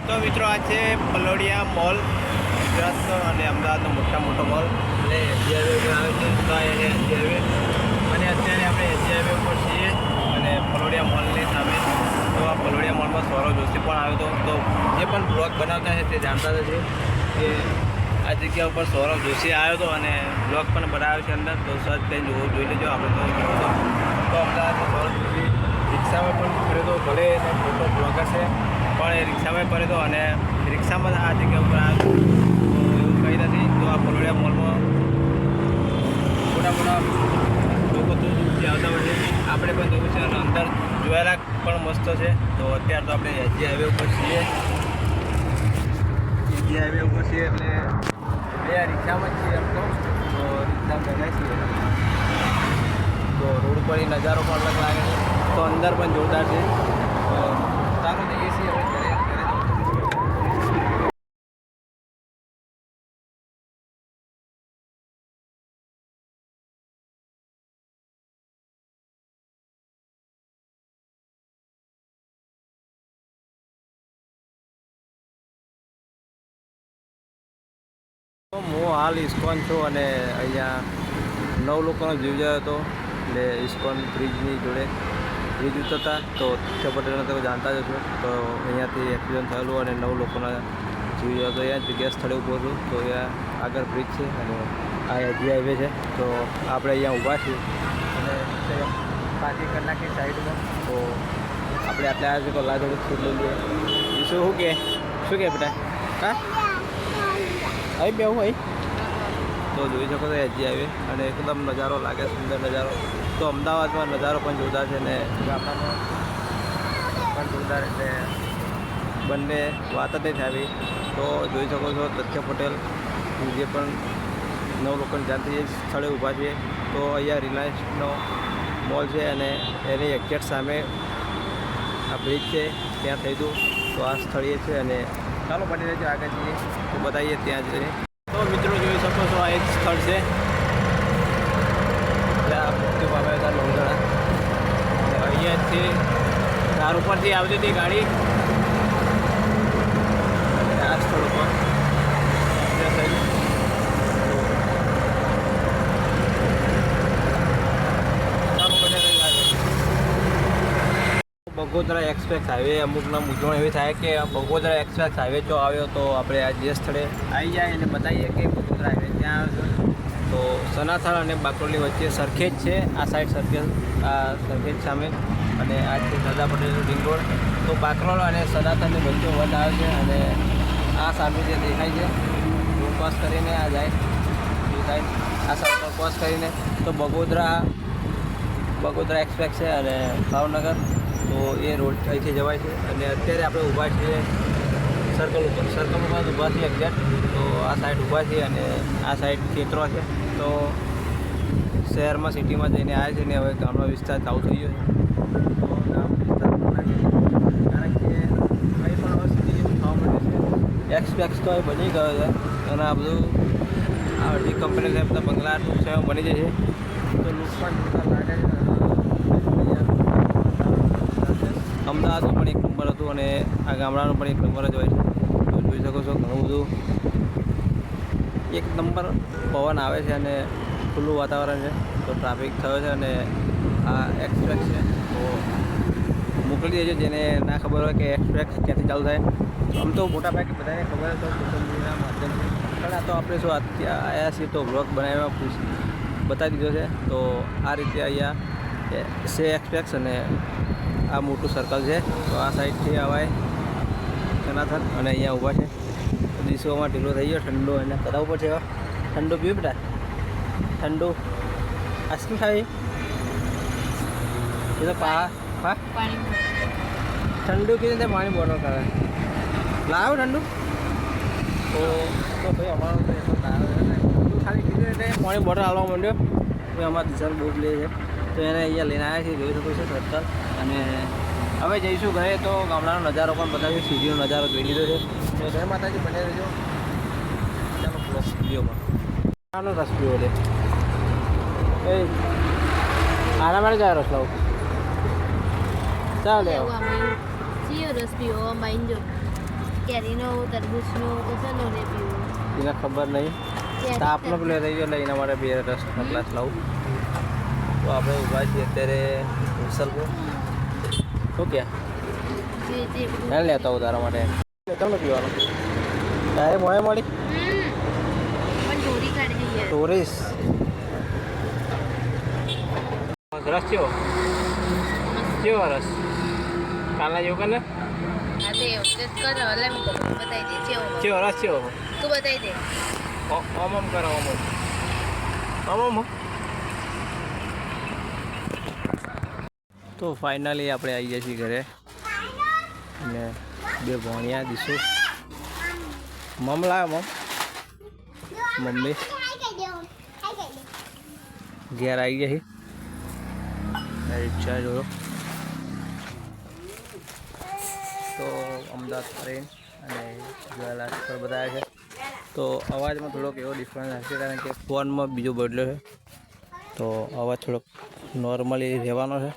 તો મિત્રો આ છે પલોડિયા મોલ, ગુજરાતનો અને અમદાવાદનો મોટો મોલ અને એસજી હાઈવે આવે છે. તો એને એસજી હાઈવે અને અત્યારે આપણે એસજી હાઈવે ઉપર છીએ અને પલોડિયા મોલની સામે. તો આ પલોડિયા મોલમાં સૌરવ જોશી પણ આવ્યો હતો. તો જે પણ બ્લોગ બનાવતા છે તે જાણતા હશે કે આ જગ્યા ઉપર સૌરવ જોશી આવ્યો હતો અને બ્લોગ પણ બનાવ્યો છે અંદર. તો સર્ચ કરીને જોઈ લેજો. આપણે તો અમદાવાદમાં સૌરવ જોશી રિક્ષામાં પણ ફર્યો હતો, ભલે એને મોટો બ્લોગર છે પણ એ રિક્ષામાં ફર્યો હતો અને રિક્ષામાં આ જગ્યા ઉપર આવ્યો. તો એવું કંઈ નથી. તો આ પલોડિયા મોલમાં મોટા લોકો તો દૂરથી આવતા હોય છે, આપણે પણ જોયું છે અને અંદર જોયેલા પણ મસ્ત છે. તો અત્યારે તો આપણે એસજી હાઈવે ઉપર છીએ. એસજી હાઈવે ઉપર છીએ એટલે બે રિક્ષામાં જ છીએ એમ તો રિક્ષા ભેગા છીએ. તો રોડ પર એ નજારો પણ અલગ લાગે છે. તો અંદર પણ જોરદાર છે. તો ચાલો જઈએ છીએ હવે ઘરે. હું હાલ ઇસ્કોન છું અને અહીંયા 9 લોકોનો જીવ ગયો હતો. એટલે ઇસ્કોન બ્રિજની જોડે બ્રિજ ઉતરતા તો તીર્થ પટેલને તમે જાણતા જ હશો. તો અહીંયાથી એક્સિડન્ટ થયેલું અને 9 લોકોના જીવ ગયો હતો. અહીંયા જગ્યા સ્થળે ઊભો છું. તો અહીંયા આગળ બ્રિજ છે અને આ એસજી હાઈવે છે. તો આપણે અહીંયા ઊભા છીએ અને પાર્કિંગ કરી નાખી સાઈડમાં. તો આપણે આટલે આવ્યા છે તો લા થોડુંક શૂટ લઈ લઈએ. શું કે બેટા? હા અહીં બેવું અહીં. તો જોઈ શકો છો એસજી હાઈવે અને એકદમ નજારો લાગે, સુંદર નજારો. તો અમદાવાદમાં નજારો પણ જોરદાર છે ને ગામડામાં પણ જોરદાર. એટલે બંને વાત જ નહીં થાવી. તો જોઈ શકો છો તીર્થ પટેલ જે પણ 9 લોકોની જાણથી એ સ્થળે ઊભા છે. તો અહીંયા રિલાયન્સનો મોલ છે અને એની એક્ઝેક્ટ સામે આ બ્રિજ છે, ત્યાં થઈ ગયું. તો આ સ્થળીએ છે અને ચાલો બની રહેજો, આગળ જઈએ તો બતાવીએ ત્યાં જઈને. તો મિત્રો જોઈ શકો છો આ એક સ્થળ છે જ્યાં મુક્તિ પામ્યા હતા લોંગણા. અહીંયાથી ધાર ઉપરથી આવતી હતી ગાડી આ સ્થળ ઉપર બગોદરા એક્સપ્રેસ હાઈવે. અમુકના મૂંઝવણ એવી થાય કે બગોદરા એક્સપ્રેસ હાઈવે જો આવ્યો તો આપણે આ જે સ્થળે આવી જાય અને બતાવીએ કે બગોદરા હાઈવે ત્યાં આવ્યો છે. તો સનાથલ અને બાકરોલની વચ્ચે સરખેજ છે. આ સાઈડ સરખેજ, આ સરખેજ સામે અને આ છે સરદાર પટેલ રિંગ રોડ. તો બાકરોલ અને સનાથલની વચ્ચે વધ આવે છે અને આ સામે જે દેખાય છે રોડ ક્રોસ કરીને આ જાય એ સાઈડ, આ સાઈડ પર ક્રોસ કરીને તો બગોદરા એક્સપ્રેસ છે અને ભાવનગર. તો એ રોડ અહીંથી જવાય છે અને અત્યારે આપણે ઊભા છીએ સર્કલ ઉપર. સર્કલ ઉપર ઊભા છીએ એક્ઝેક્ટ. તો આ સાઈડ ઊભા છીએ અને આ સાઈડ ખેતરો છે. તો શહેરમાં સિટીમાં જઈને આવ્યા છે ને હવે ગામનો વિસ્તાર ચાલુ થઈ ગયો છે. તો ગામ વિસ્તાર કારણ કે કંઈ પણ હવે સિટી જેવું થવા માંડે છે. એક્સપ્રેસ તો હવે બની ગયો છે અને આ બધું આ બધી કંપની છે બધા બંગલા છે બની જાય છે. તો લુક પણ જોતા લાગે છે. અમદાવાદનું પણ એક નંબર હતું અને આ ગામડાનું પણ એક નંબર જ હોય છે. તો જોઈ શકો છો ઘણું બધું એક નંબર પવન આવે છે અને ખુલ્લું વાતાવરણ છે. તો ટ્રાફિક થયો છે અને આ એક્સપ્રેસ છે. તો મોકલી દેજો જેને ના ખબર હોય કે એક્સપ્રેસ ક્યાંથી ચાલુ થાય. આમ તો મોટાભાગે બધાને ખબર હતો સોશિયલ મીડિયાના માધ્યમથી, પણ આ તો આપણે શું અત્યારે આવ્યા છીએ તો બ્લોગ બનાવ્યા બતાવી દીધો છે. તો આ રીતે અહીંયા છે એક્સપ્રેસ અને આ મોટું સર્કલ છે. તો આ સાઈડથી આવાય સનાથલ અને અહીંયા ઊભા છે. દિવસોમાં ઢીલો થઈ ગયો ઠંડો એને કદા ઉપર છે. ઠંડુ પીવું બેટા? ઠંડુ આઈસ્ક્રીમ ખાવી? એ તો ઠંડુ કીધું પાણી બોટલ કરે લાવો ઠંડુ. તો ભાઈ અમારો ખાલી કીધું એટલે પાણી બોટલ આવવા માંડ્યો. ભાઈ અમારા દિશાનું બહુ જ લે છે. તો એને અહીંયા લઈને આવ્યા છીએ. જોઈ શકો છો સર્કલ. અને હવે જઈશું ઘરે તો ગામડાનો નજારો પણ બતાવીશું. સીડીનો નજારો જોઈ લીધો છે. તો જય માતાજી, બને રહેજો. ચાલો પ્લસ વિડીયોમાં આનો રસ પીવો લે એ આના માટે જાય રસ લાવું ચાલો રસ પીવો કેરીનો તરબૂચનો તો ચલો રે પીવું એને ખબર નહીં તાપનો પેલો રહી ગયો એટલે એના માટે 2 રસના ગ્લાસ લાવું તો આપણે ઊભા છીએ અત્યારે વિસલપુર શું ક્યાં ના લેતા હું તારા માટે તમને પીવાનું તારે મોએ મળી પણ ચોરી કાઢી યાર ટોરીસ રસ કેવો રસ કાલના જેવું કે ને હા તે કર એટલે બતાવી દે કેવો રસ કેવો તું બતાવી દે ઓમ કરો ઓમ તો ફાઇનલી આપણે આવી ગયા છીએ ઘરે અને 2 ભોણિયા દીશું મમ લાવે મમ્મી ઘેર આવી ગયા છે રિક્ષા જોયો તો અમદાવાદ ટ્રેન અને જ્વેલર્સ પર બધા છે તો અવાજમાં થોડોક એવો ડિફરન્સ હશે કારણ કે ફોનમાં બીજો બદલ્યો છે તો અવાજ થોડોક નોર્મલી રહેવાનો છે